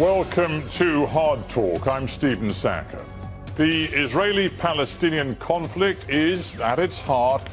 Welcome to Hard Talk. I'm Stephen Sackur. The Israeli-Palestinian conflict is, at its heart,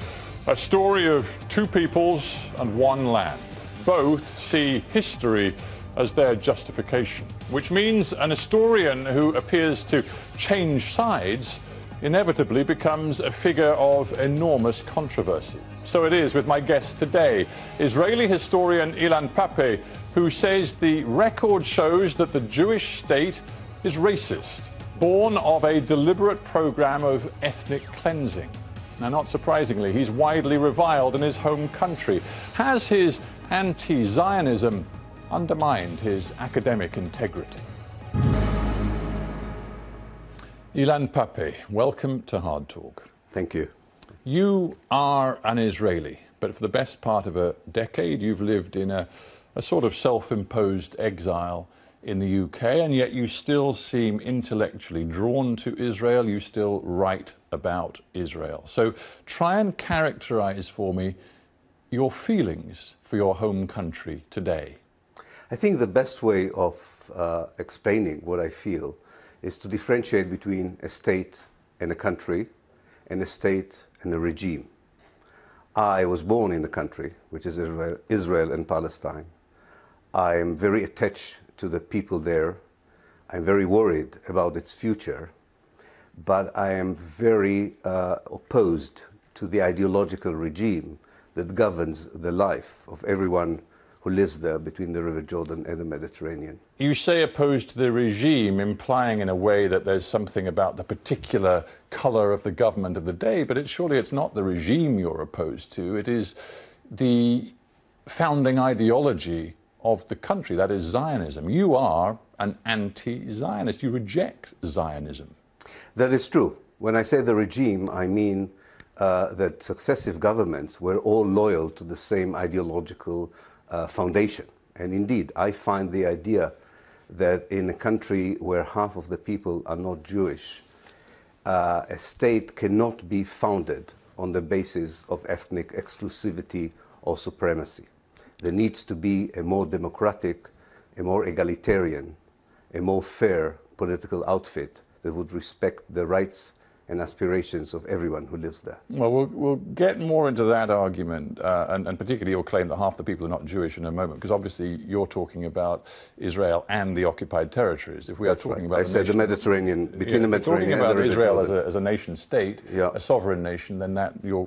a story of two peoples and one land. Both see history as their justification, which means an historian who appears to change sides inevitably becomes a figure of enormous controversy. So it is with my guest today, Israeli historian Ilan Pappé, who says the record shows that the Jewish state is racist, born of a deliberate program of ethnic cleansing. Now, not surprisingly, he's widely reviled in his home country. Has his anti-Zionism undermined his academic integrity? Ilan Pappé, welcome to Hard Talk. Thank you. You are an Israeli, but for the best part of a decade you've lived in a sort of self-imposed exile in the UK, and yet you still seem intellectually drawn to Israel. You still write about Israel. So try and characterize for me your feelings for your home country today. I think the best way of explaining what I feel is to differentiate between a state and a country, and a state and a regime. I was born in the country, which is Israel and Palestine. I am very attached to the people there. I'm very worried about its future, but I am very opposed to the ideological regime that governs the life of everyone who lives there between the River Jordan and the Mediterranean. You say opposed to the regime, implying in a way that there's something about the particular colour of the government of the day, but surely it's not the regime you're opposed to, it is the founding ideology of the country, that is Zionism. You are an anti-Zionist, you reject Zionism. That is true. When I say the regime, I mean that successive governments were all loyal to the same ideological foundation. And indeed, I find the idea that in a country where half of the people are not Jewish, a state cannot be founded on the basis of ethnic exclusivity or supremacy. There needs to be a more democratic, a more egalitarian, a more fair political outfit that would respect the rights and aspirations of everyone who lives there. Well, we'll get more into that argument, and particularly your claim that half the people are not Jewish in a moment, because obviously you're talking about Israel and the occupied territories. If we are talking about the Mediterranean, between the Mediterranean and the River Israel Jordan as a nation state, a sovereign nation, then that your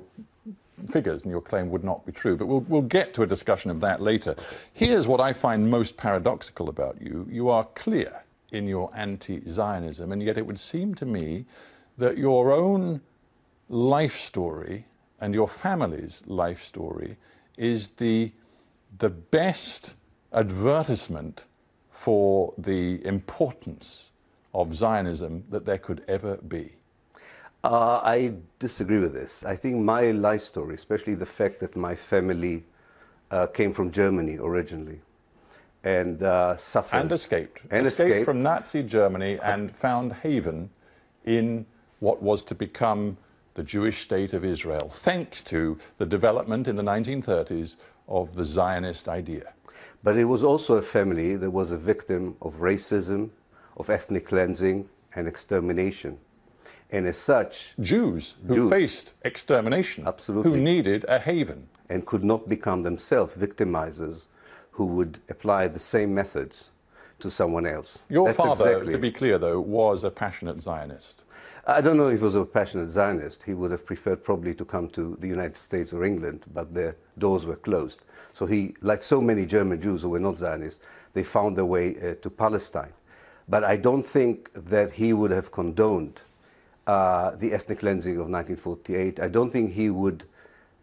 figures and your claim would not be true. But we'll get to a discussion of that later. Here's what I find most paradoxical about you. You are clear in your anti-Zionism, and yet it would seem to me that your own life story and your family's life story is the best advertisement for the importance of Zionism that there could ever be. I disagree with this. I think my life story, especially the fact that my family came from Germany originally and suffered. And escaped. Escaped from Nazi Germany and found haven in what was to become the Jewish state of Israel, thanks to the development in the 1930s of the Zionist idea. But it was also a family that was a victim of racism, of ethnic cleansing and extermination. And as such, Jews who faced extermination, absolutely, who needed a haven. And could not become themselves victimizers who would apply the same methods to someone else. Your father, to be clear though, was a passionate Zionist. I don't know if he was a passionate Zionist. He would have preferred probably to come to the United States or England, but their doors were closed. So he, like so many German Jews who were not Zionists, they found their way to Palestine. But I don't think that he would have condoned the ethnic cleansing of 1948. I don't think he would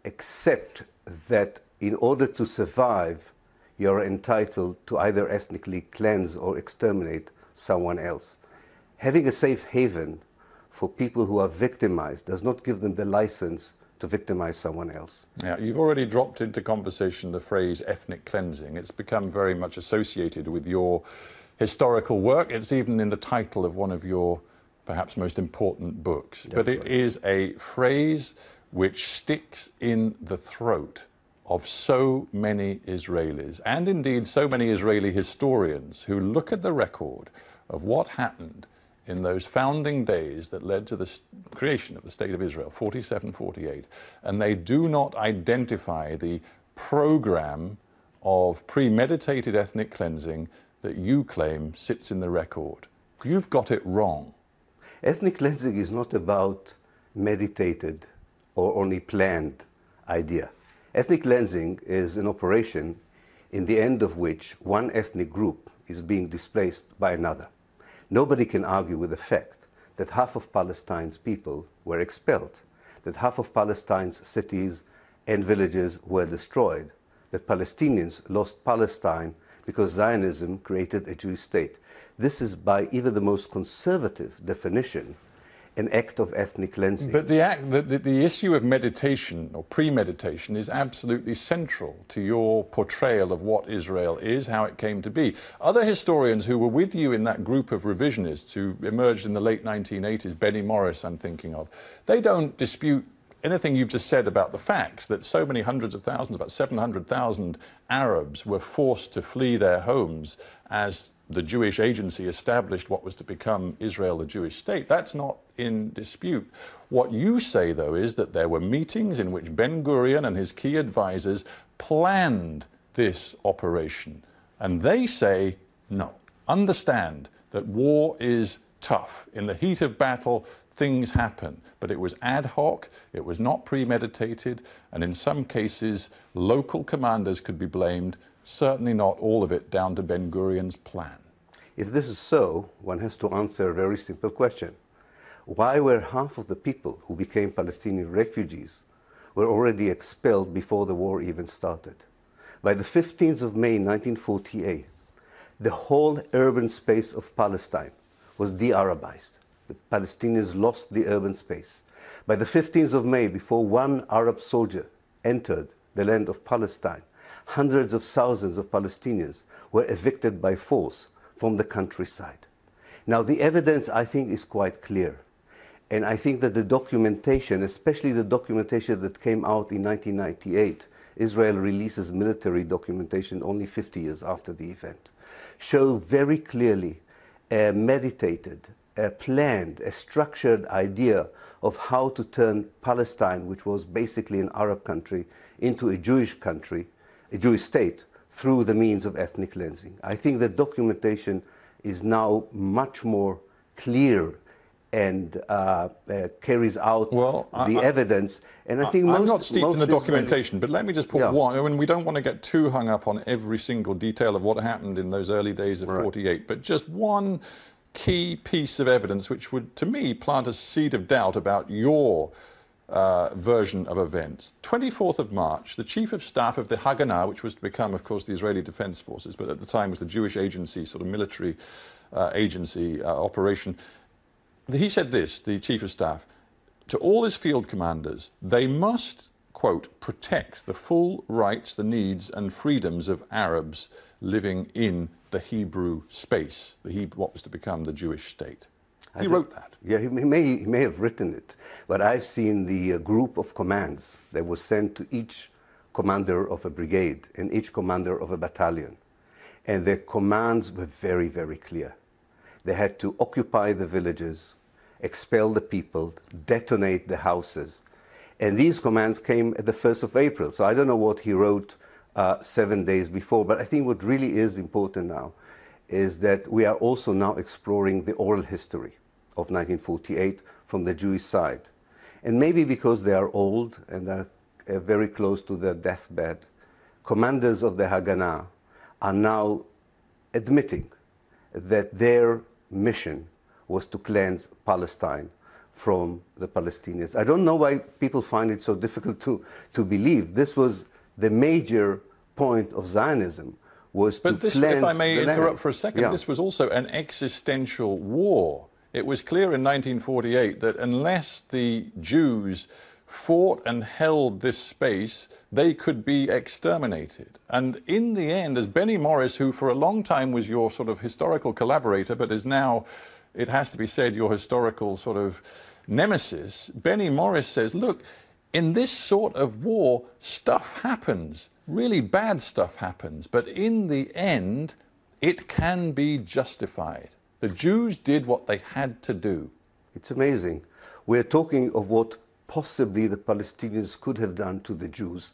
accept that in order to survive, you're entitled to either ethnically cleanse or exterminate someone else. Having a safe haven for people who are victimized does not give them the license to victimize someone else. Yeah, you've already dropped into conversation the phrase ethnic cleansing. It's become very much associated with your historical work. It's even in the title of one of your perhaps most important books. But it is a phrase which sticks in the throat of so many Israelis, and indeed so many Israeli historians, who look at the record of what happened in those founding days that led to the creation of the State of Israel, 47-48, and they do not identify the program of premeditated ethnic cleansing that you claim sits in the record. You've got it wrong. Ethnic cleansing is not about meditated or only planned idea. Ethnic cleansing is an operation in the end of which one ethnic group is being displaced by another. Nobody can argue with the fact that half of Palestine's people were expelled, that half of Palestine's cities and villages were destroyed, that Palestinians lost Palestine because Zionism created a Jewish state. This is, by even the most conservative definition, an act of ethnic cleansing. But the issue of meditation or premeditation is absolutely central to your portrayal of what Israel is, how it came to be. Other historians who were with you in that group of revisionists who emerged in the late 1980s, Benny Morris I'm thinking of, they don't dispute anything you've just said about the facts that so many hundreds of thousands, about 700,000 Arabs were forced to flee their homes as the Jewish agency established what was to become Israel, the Jewish state. That's not in dispute. What you say, though, is that there were meetings in which Ben-Gurion and his key advisors planned this operation. And they say, no, understand that war is tough. In the heat of battle, things happen. But it was ad hoc, it was not premeditated, and in some cases, local commanders could be blamed, certainly not all of it down to Ben-Gurion's plan. If this is so, one has to answer a very simple question. Why were half of the people who became Palestinian refugees were already expelled before the war even started? By the 15th of May 1948, the whole urban space of Palestine was de-Arabized. The Palestinians lost the urban space. By the 15th of May, before one Arab soldier entered the land of Palestine, hundreds of thousands of Palestinians were evicted by force from the countryside. Now, the evidence, I think, is quite clear. And I think that the documentation, especially the documentation that came out in 1998, Israel releases military documentation only 50 years after the event, show very clearly a meditated, a planned, a structured idea of how to turn Palestine, which was basically an Arab country, into a Jewish country, a Jewish state, through the means of ethnic cleansing. I think that documentation is now much more clear and carries out the evidence. And I think I'm not steeped in the documentation, but let me just put one. I mean, we don't want to get too hung up on every single detail of what happened in those early days of 48, but just one key piece of evidence which would, to me, plant a seed of doubt about your version of events. 24th of March, the Chief of Staff of the Haganah, which was to become, of course, the Israeli Defense Forces, but at the time was the Jewish agency, sort of military agency operation, he said this, the Chief of Staff, to all his field commanders, they must, quote, protect the full rights, the needs and freedoms of Arabs living in the Hebrew space, what was to become the Jewish state. He wrote that. Yeah, he may have written it, but I've seen the group of commands that was sent to each commander of a brigade and each commander of a battalion. And their commands were very, very clear. They had to occupy the villages, expel the people, detonate the houses. And these commands came at the 1st of April. So I don't know what he wrote 7 days before, but I think what really is important now is that we are also now exploring the oral history of 1948 from the Jewish side. And maybe because they are old and are very close to their deathbed, commanders of the Haganah are now admitting that their mission was to cleanse Palestine from the Palestinians. I don't know why people find it so difficult to believe. This was the major point of Zionism, was to cleanse the land. If I may interrupt for a second, this was also an existential war. It was clear in 1948 that unless the Jews fought and held this space, they could be exterminated. And in the end, as Benny Morris, who for a long time was your sort of historical collaborator, but is now, it has to be said, your historical sort of nemesis, Benny Morris says, look, in this sort of war, stuff happens, really bad stuff happens, but in the end, it can be justified. The Jews did what they had to do. It's amazing. We're talking of what possibly the Palestinians could have done to the Jews,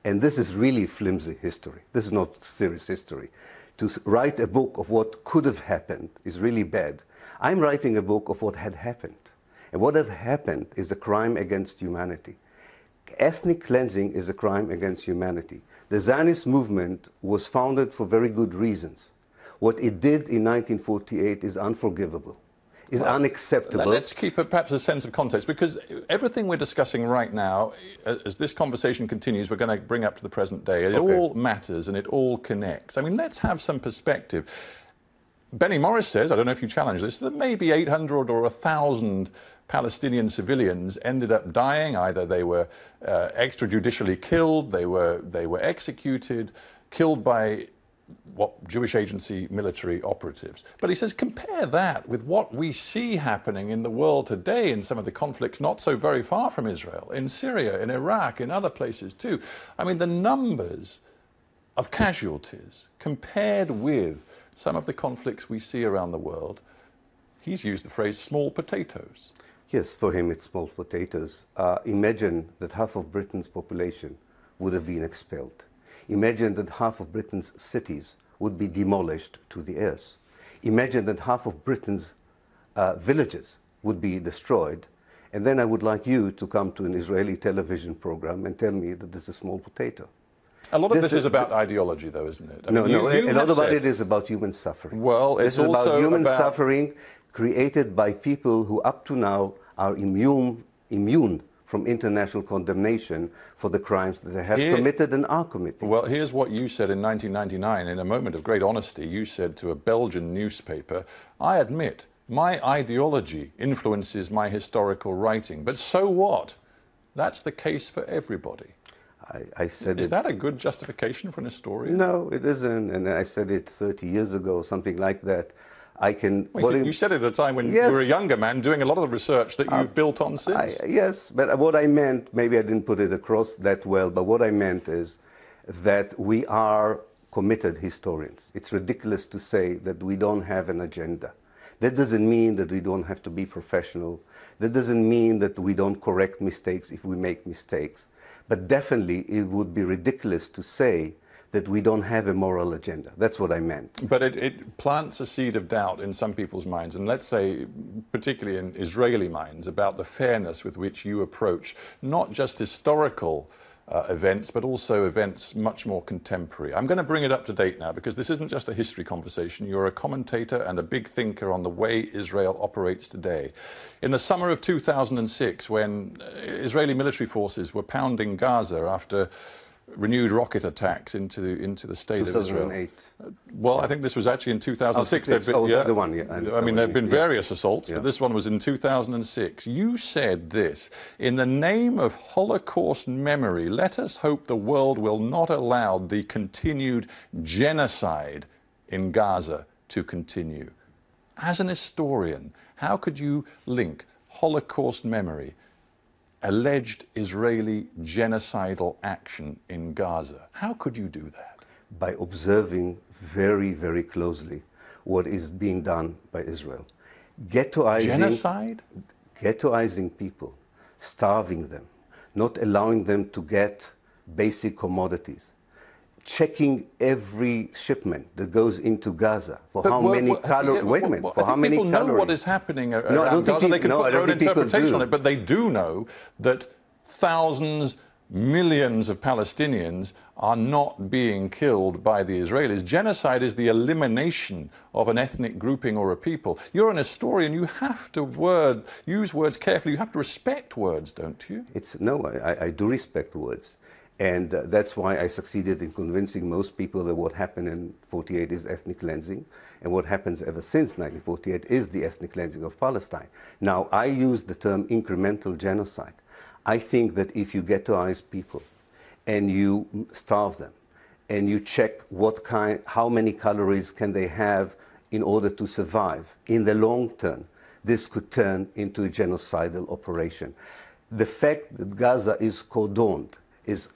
and this is really flimsy history. This is not serious history. To write a book of what could have happened is really bad. I'm writing a book of what had happened. And what had happened is a crime against humanity. Ethnic cleansing is a crime against humanity. The Zionist movement was founded for very good reasons. What it did in 1948 is unforgivable, is unacceptable. Let's keep perhaps a sense of context, because everything we're discussing right now, as this conversation continues, we're going to bring up to the present day. It all matters and it all connects. I mean, let's have some perspective. Benny Morris says, I don't know if you challenge this, that maybe 800 or 1,000 Palestinian civilians ended up dying. Either they were extrajudicially killed, they were executed, killed by what Jewish agency military operatives. But he says, compare that with what we see happening in the world today in some of the conflicts not so very far from Israel, in Syria, in Iraq, in other places too. I mean, the numbers of casualties compared with some of the conflicts we see around the world, he's used the phrase small potatoes. Yes, for him it's small potatoes. Imagine that half of Britain's population would have been expelled. Imagine that half of Britain's cities would be demolished to the earth. Imagine that half of Britain's villages would be destroyed. And then I would like you to come to an Israeli television program and tell me that this is small potato. A lot of this is about ideology, though, isn't it? A lot about it is about human suffering. Well, it's also about human suffering created by people who up to now are immune from international condemnation for the crimes that they have committed and are committing. Well, here's what you said in 1999. In a moment of great honesty, you said to a Belgian newspaper, I admit, my ideology influences my historical writing, but so what? That's the case for everybody. I said Is that a good justification for an historian? No, it isn't. And I said it 30 years ago, something like that. You said it at a time when you were a younger man doing a lot of the research that you've built on since. Yes, but what I meant, maybe I didn't put it across that well, but what I meant is that we are committed historians. It's ridiculous to say that we don't have an agenda. That doesn't mean that we don't have to be professional. That doesn't mean that we don't correct mistakes if we make mistakes. But definitely it would be ridiculous to say that we don't have a moral agenda. That's what I meant. But it plants a seed of doubt in some people's minds, and let's say particularly in Israeli minds, about the fairness with which you approach not just historical events, but also events much more contemporary. I'm going to bring it up to date now, because this isn't just a history conversation. You're a commentator and a big thinker on the way Israel operates today. In the summer of 2006, when Israeli military forces were pounding Gaza after renewed rocket attacks into the state of Israel. 2008. Well, I think this was actually in 2006. The one, yeah. I mean, there have been various assaults, but this one was in 2006. You said this, in the name of Holocaust memory, let us hope the world will not allow the continued genocide in Gaza to continue. As an historian, how could you link Holocaust memory, alleged Israeli genocidal action in Gaza? How could you do that? By observing very, very closely what is being done by Israel. Genocide? Ghettoizing people, starving them, not allowing them to get basic commodities, checking every shipment that goes into Gaza for how many calories. Wait a minute, for how many calories? People know what is happening around Gaza. They can put their own interpretation on it, but they do know that thousands, millions of Palestinians are not being killed by the Israelis. Genocide is the elimination of an ethnic grouping or a people. You're an historian. You have to use words carefully. You have to respect words, don't you? I do respect words. And that's why I succeeded in convincing most people that what happened in 48 is ethnic cleansing, and what happens ever since 1948 is the ethnic cleansing of Palestine. Now, I use the term incremental genocide. I think that if you ghettoize people and you starve them and you check how many calories can they have in order to survive, in the long term, this could turn into a genocidal operation. The fact that Gaza is cordoned, is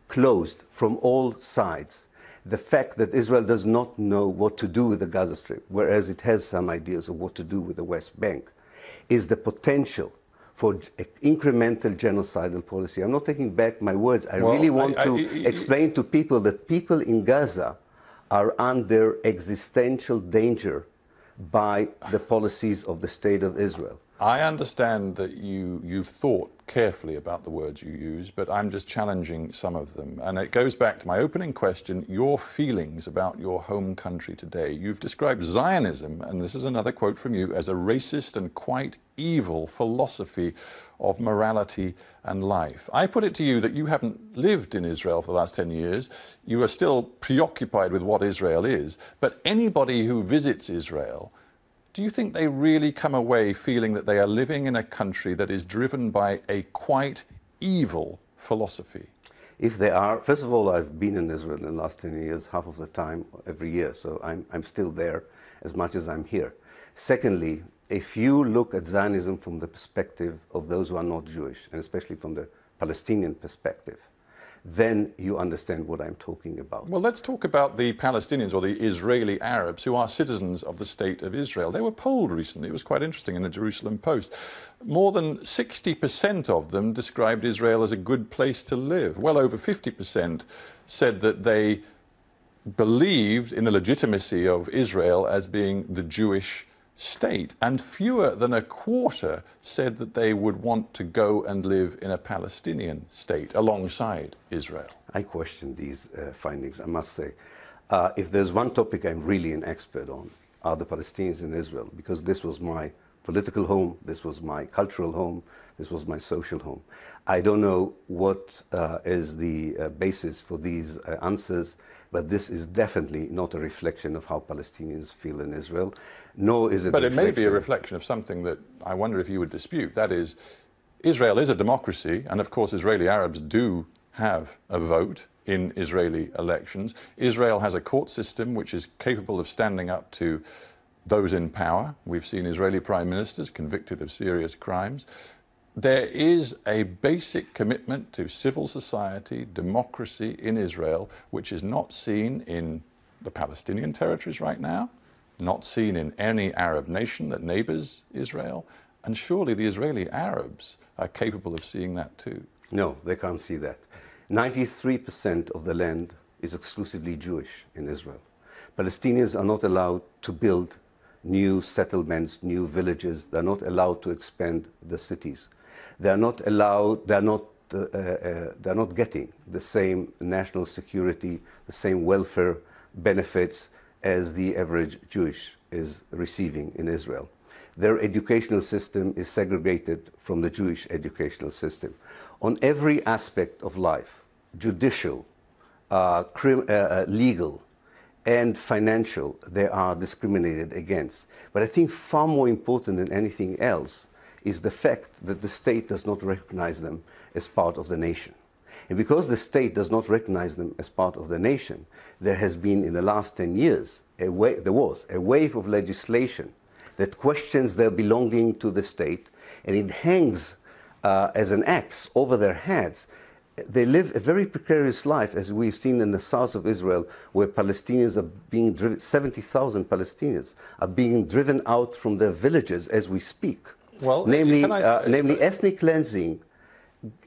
closed from all sides, the fact that Israel does not know what to do with the Gaza Strip, whereas it has some ideas of what to do with the West Bank, is the potential for incremental genocidal policy. I'm not taking back my words. I really want to explain to people that people in Gaza are under existential danger by the policies of the State of Israel. I understand that you've thought carefully about the words you use, but I'm just challenging some of them. And it goes back to my opening question, your feelings about your home country today. You've described Zionism, and this is another quote from you, as a racist and quite evil philosophy of morality and life. I put it to you that you haven't lived in Israel for the last 10 years. You are still preoccupied with what Israel is. But anybody who visits Israel, do you think they really come away feeling that they are living in a country that is driven by a quite evil philosophy? If they are, first of all, I've been in Israel in the last 10 years, half of the time, every year, so I'm still there as much as I'm here. Secondly, if you look at Zionism from the perspective of those who are not Jewish, and especially from the Palestinian perspective, then you understand what I'm talking about. Well, let's talk about the Palestinians or the Israeli Arabs who are citizens of the State of Israel. They were polled recently. It was quite interesting in the Jerusalem Post. More than 60% of them described Israel as a good place to live. Well over 50% said that they believed in the legitimacy of Israel as being the Jewish state, and fewer than a quarter said that they would want to go and live in a Palestinian state alongside Israel. I question these findings, I must say. If there's one topic I'm really an expert on, are the Palestinians in Israel, because this was my political home, this was my cultural home, this was my social home. I don't know what is the basis for these answers, but this is definitely not a reflection of how Palestinians feel in Israel, nor is it But it may be a reflection of something that I wonder if you would dispute. That is, Israel is a democracy, and of course Israeli Arabs do have a vote in Israeli elections. Israel has a court system which is capable of standing up to those in power. We've seen Israeli prime ministers convicted of serious crimes. There is a basic commitment to civil society, democracy in Israel, which is not seen in the Palestinian territories right now, not seen in any Arab nation that neighbors Israel, and surely the Israeli Arabs are capable of seeing that too. No, they can't see that. 93% of the land is exclusively Jewish in Israel. Palestinians are not allowed to build new settlements, new villages. They're not allowed to expand the cities. They're not allowed, they're not getting the same national security, the same welfare benefits as the average Jewish is receiving in Israel. Their educational system is segregated from the Jewish educational system. On every aspect of life, judicial, legal, and financial, they are discriminated against. But I think far more important than anything else is the fact that the state does not recognize them as part of the nation. And because the state does not recognize them as part of the nation, there has been in the last 10 years, there was a wave of legislation that questions their belonging to the state, and it hangs as an axe over their heads. They live a very precarious life, as we've seen in the south of Israel, where Palestinians are being driven, 70,000 Palestinians are being driven out from their villages as we speak. Well, namely ethnic cleansing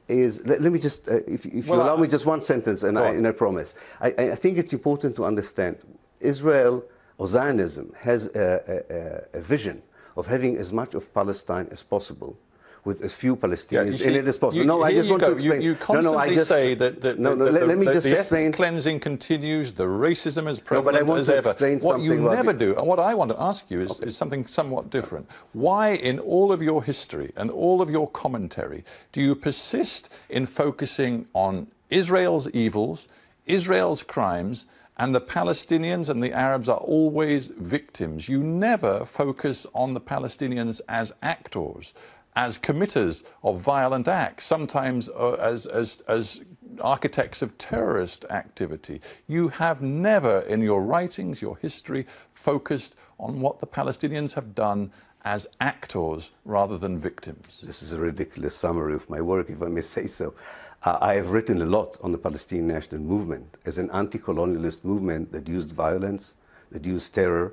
is, let me just, if you allow me just one sentence, and I promise. I think it's important to understand, Israel or Zionism has a vision of having as much of Palestine as possible, with as few Palestinians in it as possible. No, I just want to explain. You constantly say that let me just explain. Ethnic cleansing continues, the racism is prevalent but I want as to ever. Explain what something you never do, and what I want to ask you is something somewhat different. Why, in all of your history and all of your commentary, do you persist in focusing on Israel's evils, Israel's crimes, and the Palestinians and the Arabs are always victims? You never focus on the Palestinians as actors, as committers of violent acts, sometimes as architects of terrorist activity. You have never, in your writings, your history, focused on what the Palestinians have done as actors rather than victims? This is a ridiculous summary of my work, if I may say so. I have written a lot on the Palestinian national movement as an anti-colonialist movement that used violence, that used terror.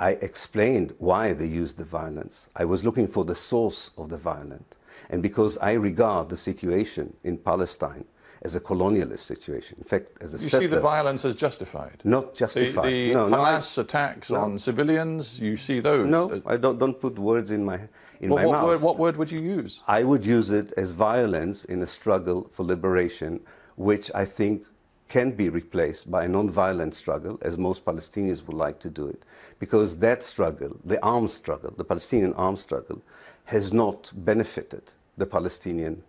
I explained why they used the violence. I was looking for the source of the violence. And because I regard the situation in Palestine as a colonialist situation, in fact, as a settler. You see the violence as justified? Not justified. The Hamas attacks on civilians, you see those? No, I don't put words in my mouth. What word would you use? I would use it as violence in a struggle for liberation, which I think can be replaced by a non-violent struggle, as most Palestinians would like to do it. Because that struggle, the armed struggle, the Palestinian armed struggle, has not benefited the Palestinian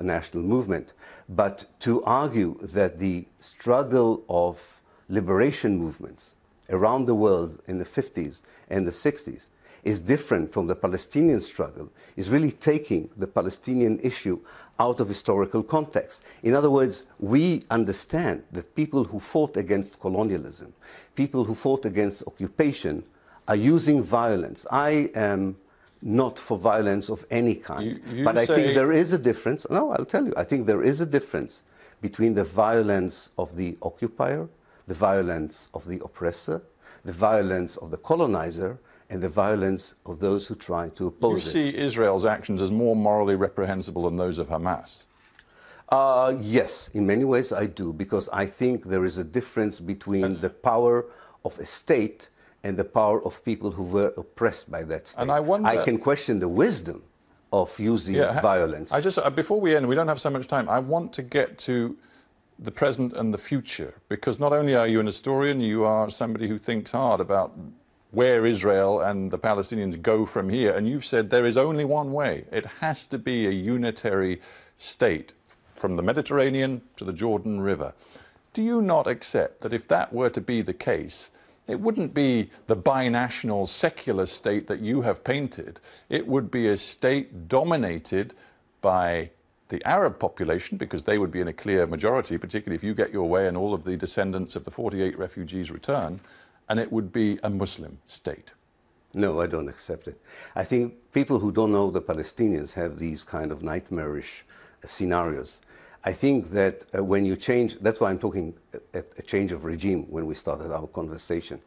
national movement. But to argue that the struggle of liberation movements around the world in the 50s and the 60s is different from the Palestinian struggle is really taking the Palestinian issue out of historical context. In other words, we understand that people who fought against colonialism, people who fought against occupation, are using violence. I am not for violence of any kind. But I think there is a difference. No, I'll tell you. I think there is a difference between the violence of the occupier, the violence of the oppressor, the violence of the colonizer, and the violence of those who try to oppose it. You see Israel's actions as more morally reprehensible than those of Hamas? Yes, in many ways I do, because I think there is a difference between the power of a state and the power of people who were oppressed by that state. And I wonder, I can question the wisdom of using violence. Before we end, we don't have so much time, I want to get to the present and the future, because not only are you an historian, you are somebody who thinks hard about where Israel and the Palestinians go from here, and you've said there is only one way. It has to be a unitary state from the Mediterranean to the Jordan River. Do you not accept that if that were to be the case, it wouldn't be the binational secular state that you have painted, it would be a state dominated by the Arab population, because they would be in a clear majority, particularly if you get your way and all of the descendants of the 48 refugees return, and it would be a Muslim state? No, I don't accept it. I think people who don't know the Palestinians have these kind of nightmarish scenarios. I think that when you change, that's why I'm talking a change of regime when we started our conversation.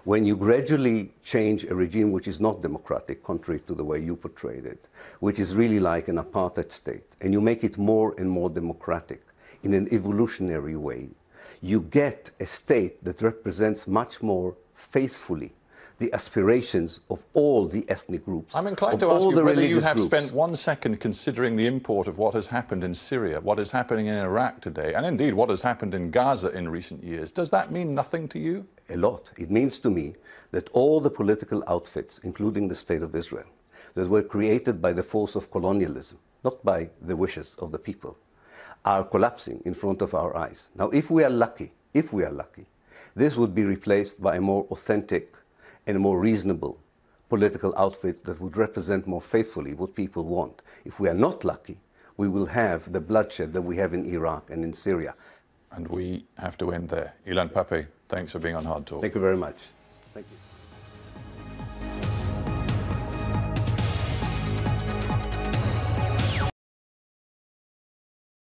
When you gradually change a regime which is not democratic, contrary to the way you portrayed it, which is really like an apartheid state, and you make it more and more democratic in an evolutionary way, you get a state that represents much more faithfully the aspirations of all the ethnic groups. I'm inclined to ask you whether you have spent 1 second considering the import of what has happened in Syria, what is happening in Iraq today, and indeed what has happened in Gaza in recent years. Does that mean nothing to you? A lot. It means to me that all the political outfits, including the State of Israel, that were created by the force of colonialism, not by the wishes of the people, are collapsing in front of our eyes. Now, if we are lucky, this would be replaced by a more authentic and a more reasonable political outfit that would represent more faithfully what people want. If we are not lucky, we will have the bloodshed that we have in Iraq and in Syria. And we have to end there. Ilan Pappé, thanks for being on Hard Talk. Thank you very much. Thank you.